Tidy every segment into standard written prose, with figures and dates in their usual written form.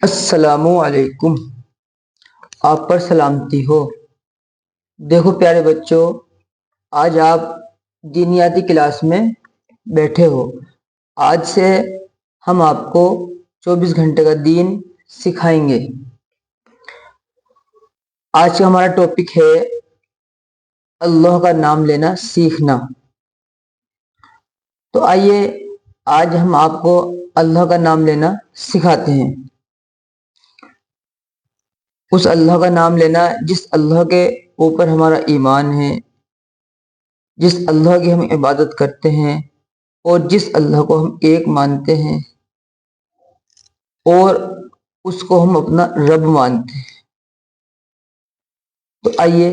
السلام علیکم۔ آپ پر سلامتی ہو۔ دیکھو پیارے بچوں، آج آپ دینیاتی کلاس میں بیٹھے ہو۔ آج سے ہم آپ کو 24 گھنٹے کا دین سکھائیں گے۔ آج کا ہمارا ٹاپک ہے اللہ کا نام لینا سیکھنا۔ تو آئیے آج ہم آپ کو اللہ کا نام لینا سکھاتے ہیں۔ اس اللہ کا نام لینا جس اللہ کے اوپر ہمارا ایمان ہے، جس اللہ کی ہم عبادت کرتے ہیں اور جس اللہ کو ہم ایک مانتے ہیں اور اس کو ہم اپنا رب مانتے ہیں۔ تو آئیے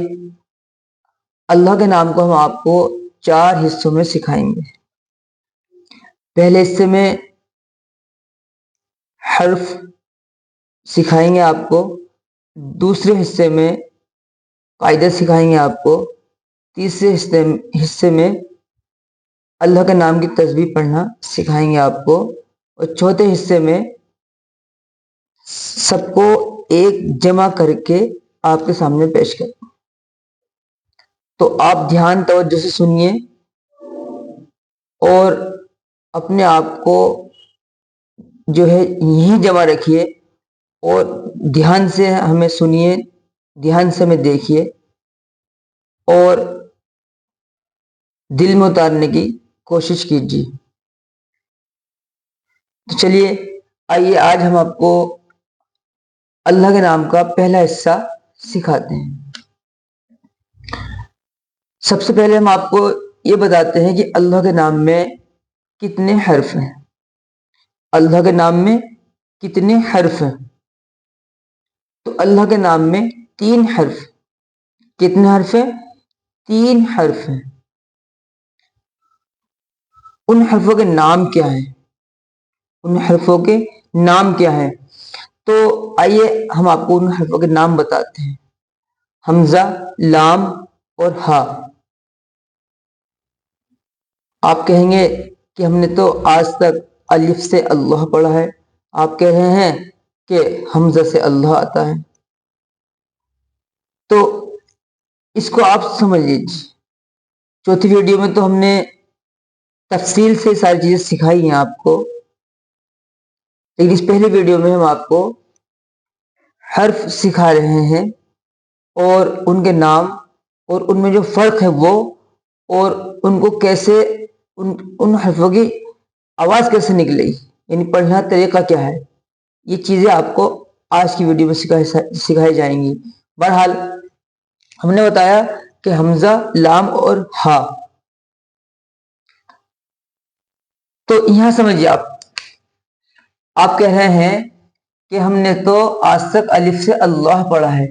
اللہ کے نام کو ہم آپ کو 4 حصوں میں سکھائیں گے۔ پہلے حصے میں حرف سکھائیں گے آپ کو، دوسرے حصے میں قاعدے سکھائیں گے آپ کو، تیسرے حصے میں اللہ کے نام کی تسبیح پڑھنا سکھائیں گے آپ کو، اور چوتھے حصے میں سب کو ایک جمع کر کے آپ کے سامنے پیش کریں۔ تو آپ دھیان توجہ سے سنیے اور اپنے آپ کو جو ہے یہیں جمع رکھیے اور دھیان سے ہمیں سنیے، دھیان سے ہمیں دیکھیے اور دل میں اتارنے کی کوشش کیجیے۔ تو چلیے آئیے آج ہم آپ کو اللہ کے نام کا پہلا حصہ سکھاتے ہیں۔ سب سے پہلے ہم آپ کو یہ بتاتے ہیں کہ اللہ کے نام میں کتنے حرف ہیں۔ اللہ کے نام میں کتنے حرف ہیں؟ تو اللہ کے نام میں 3 حرف۔ کتنے حرف ہیں؟ 3 حرف ہیں۔ ان حرفوں کے نام کیا ہیں؟ ان حرفوں کے نام کیا ہیں؟ تو آئیے ہم آپ کو ان حرفوں کے نام بتاتے ہیں۔ حمزہ، لام اور ہا۔ آپ کہیں گے کہ ہم نے تو آج تک الف سے اللہ پڑھا ہے، آپ کہہ رہے ہیں کہ حمزہ سے اللہ آتا ہے، تو اس کو آپ سمجھ لیجیے۔ چوتھی ویڈیو میں تو ہم نے تفصیل سے ساری چیزیں سکھائی ہیں آپ کو، لیکن اس پہلی ویڈیو میں ہم آپ کو حرف سکھا رہے ہیں اور ان کے نام اور ان میں جو فرق ہے وہ، اور ان کو کیسے ان حرفوں کی آواز کیسے نکلے گی، یعنی پڑھنا طریقہ کیا ہے، یہ چیزیں آپ کو آج کی ویڈیو میں سکھائی جائیں گی۔ بہرحال ہم نے بتایا کہ حمزہ، لام اور ہا۔ تو یہاں سمجھیے آپ کہہ رہے ہیں کہ ہم نے تو آج تک الف سے اللہ پڑھا ہے،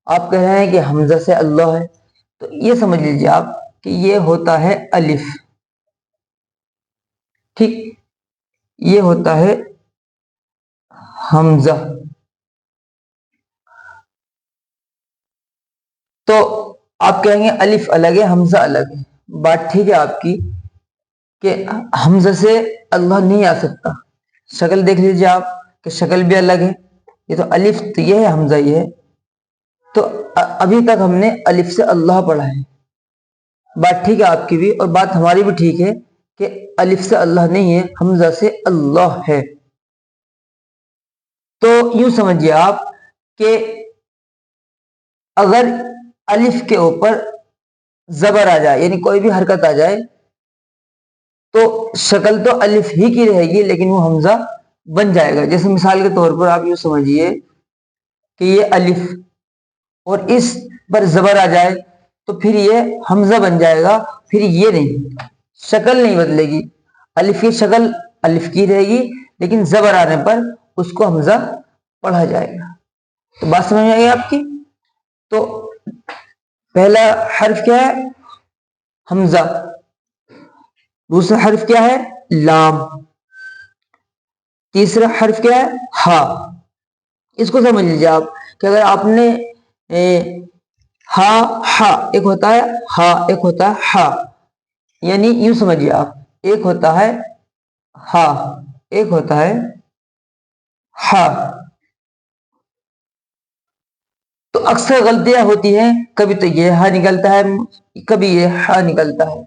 آپ کہہ رہے ہیں کہ حمزہ سے اللہ ہے، تو یہ سمجھ لیجیے آپ کہ یہ ہوتا ہے الف، ٹھیک، یہ ہوتا ہے حمزہ۔ تو آپ کہیں گے الف الگ ہے حمزہ الگ ہے، بات ٹھیک ہے آپ کی کہ حمزہ سے اللہ نہیں آ سکتا۔ شکل دیکھ لیجیے آپ کہ شکل بھی الگ ہے، یہ تو الف تو یہ ہے، حمزہ یہ ہے، تو ابھی تک ہم نے الف سے اللہ پڑھا ہے، بات ٹھیک ہے آپ کی بھی اور بات ہماری بھی ٹھیک ہے کہ الف سے اللہ نہیں ہے، حمزہ سے اللہ ہے۔ تو یوں سمجھیے آپ کہ اگر الف کے اوپر زبر آ جائے، یعنی کوئی بھی حرکت آ جائے، تو شکل تو الف ہی کی رہے گی لیکن وہ حمزہ بن جائے گا۔ جیسے مثال کے طور پر آپ یوں سمجھیے کہ یہ الف اور اس پر زبر آ جائے تو پھر یہ حمزہ بن جائے گا، پھر یہ نہیں، شکل نہیں بدلے گی، الف کی شکل الف کی رہے گی لیکن زبر آنے پر اس کو حمزہ پڑھا جائے گا۔ تو بات سمجھ میں آئی آپ کی؟ تو پہلا حرف کیا ہے؟ حمزہ۔ دوسرا حرف کیا ہے؟ لام۔ تیسرا حرف کیا ہے؟ ہا۔ اس کو سمجھ لیجیے آپ کہ اگر آپ نے ہا ایک ہوتا ہے ہا، ایک ہوتا ہے ہا، یعنی یوں سمجھیے آپ ایک ہوتا ہے ہا، ایک ہوتا ہے ہا۔ تو اکثر غلطیاں ہوتی ہیں، کبھی تو یہ ہا نکلتا ہے، کبھی یہ ہا نکلتا ہے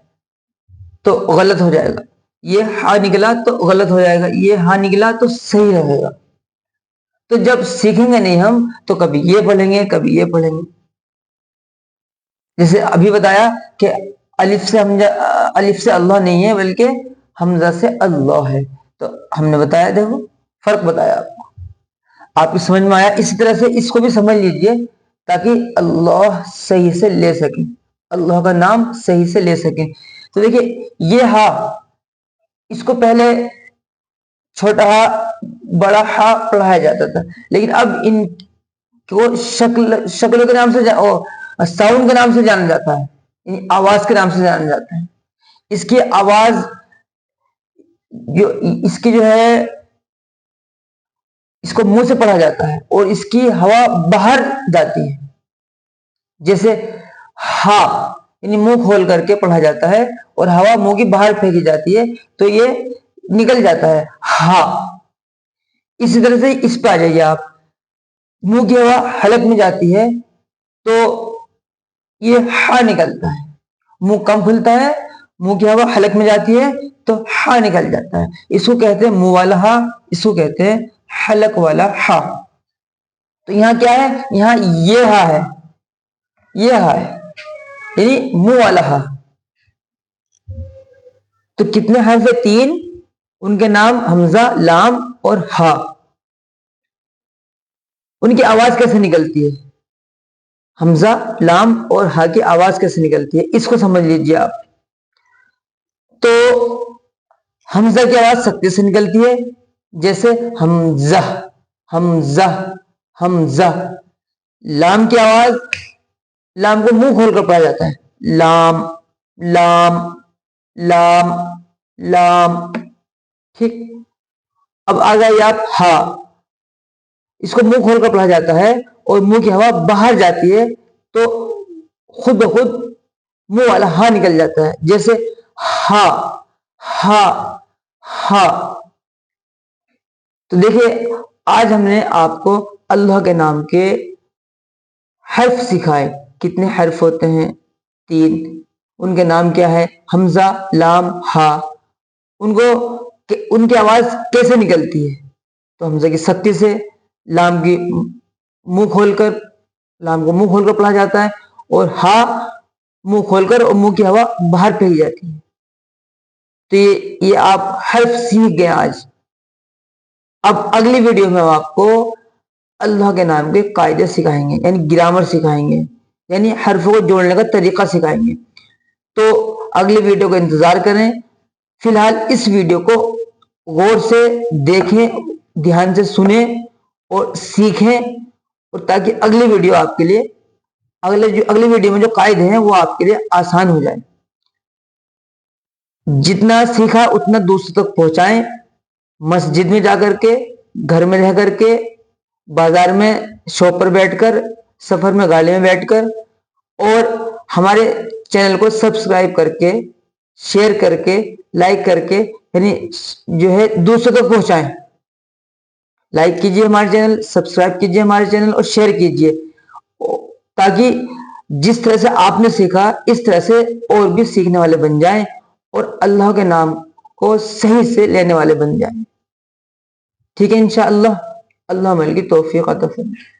تو غلط ہو جائے گا، یہ ہا نکلا تو غلط ہو جائے گا، یہ ہا نکلا تو صحیح رہے گا۔ تو جب سیکھیں گے نہیں ہم تو کبھی یہ پڑھیں گے کبھی یہ پڑھیں گے۔ جیسے ابھی بتایا کہ الف سے اللہ نہیں ہے بلکہ حمزہ سے اللہ ہے، تو ہم نے بتایا، دیکھو فرق بتایا آپ کو، آپ کو سمجھ میں آیا۔ اسی طرح سے اس کو بھی سمجھ لیجئے تاکہ اللہ صحیح سے لے سکیں، اللہ کا نام صحیح سے لے سکیں۔ تو دیکھیے یہ ہا، اس کو پہلے چھوٹا ہا بڑا ہا پڑھایا جاتا تھا، لیکن اب ان کو شکل کے نام سے ساؤنڈ کے نام سے جانا جاتا ہے، آواز کے نام سے جانا جاتا ہے۔ اس کی آواز اس کی جو ہے اس کو منہ سے پڑھا جاتا ہے اور اس کی ہوا باہر جاتی ہے، جیسے ہا یعنی منہ کھول کر کے پڑھا جاتا ہے اور ہوا منہ کی باہر پھینکی جاتی ہے تو یہ نکل جاتا ہے ہا۔ اسی طرح سے اس پہ آ جائیے آپ، منہ کی ہوا حلق میں جاتی ہے تو یہ ہا نکلتا ہے، منہ کم کھلتا ہے، منہ کی ہوا حلق میں جاتی ہے تو ہا نکل جاتا ہے، اس کو کہتے ہیں منہ والا ہا، اس کو کہتے ہیں حلق والا ہا۔ تو یہاں کیا ہے، یہاں یہ ہا ہے، یہ ہا ہے یعنی منہ والا ہا۔ تو کتنے حرف ہے، 3، ان کے نام حمزہ، لام اور ہا۔ ان کی آواز کیسے نکلتی ہے، حمزہ، لام اور ہا کی آواز کیسے نکلتی ہے، اس کو سمجھ لیجئے آپ۔ تو حمزہ کی آواز سختی سے نکلتی ہے، جیسے حمزہ حمزہ حمزہ۔ لام کی آواز، لام کو منہ کھول کر پڑھا جاتا ہے، لام لام لام لام، ٹھیک۔ اب آ گئے آپ ہا، اس کو منہ کھول کر پڑھا جاتا ہے اور منہ کی ہوا باہر جاتی ہے تو خود بخود منہ والا ہا نکل جاتا ہے، جیسے ہا ہا ہا۔ تو دیکھیے آج ہم نے آپ کو اللہ کے نام کے حرف سکھائے، کتنے حرف ہوتے ہیں، 3، ان کے نام کیا ہے، حمزہ، لام، ہا، ان کی آواز کیسے نکلتی ہے، تو حمزہ کی سختی سے، لام کی منہ کھول کر، لام کو منہ کھول کر پڑھا جاتا ہے اور ہا منہ کھول کر اور منہ کی ہوا باہر پھینکی جاتی ہے۔ تو یہ آپ حرف سیکھ گئے آج۔ اب اگلی ویڈیو میں ہم آپ کو اللہ کے نام کے قاعدے سکھائیں گے، یعنی گرامر سکھائیں گے، یعنی حرفوں کو جوڑنے کا طریقہ سکھائیں گے۔ تو اگلی ویڈیو کا انتظار کریں۔ فی الحال اس ویڈیو کو غور سے دیکھیں، دھیان سے سنیں اور سیکھیں، اور تاکہ اگلی ویڈیو آپ کے لیے، اگلی ویڈیو میں جو قاعدے ہیں وہ آپ کے لیے آسان ہو جائیں۔ جتنا سیکھا اتنا دوسروں تک پہنچائیں، مسجد میں جا کر کے، گھر میں رہ کر کے، بازار میں شاپ پر بیٹھ کر، سفر میں گاڑی میں بیٹھ کر، اور ہمارے چینل کو سبسکرائب کر کے، شیئر کر کے، لائک کر کے، یعنی جو ہے دوسروں تک پہنچائیں۔ لائک کیجئے ہمارے چینل، سبسکرائب کیجئے ہمارے چینل اور شیئر کیجئے، تاکہ جس طرح سے آپ نے سیکھا اس طرح سے اور بھی سیکھنے والے بن جائیں اور اللہ کے نام کو صحیح سے لینے والے بن جائیں۔ ٹھیک ہے انشاءاللہ، اللہ عمل کی توفیق عطا فرمائے۔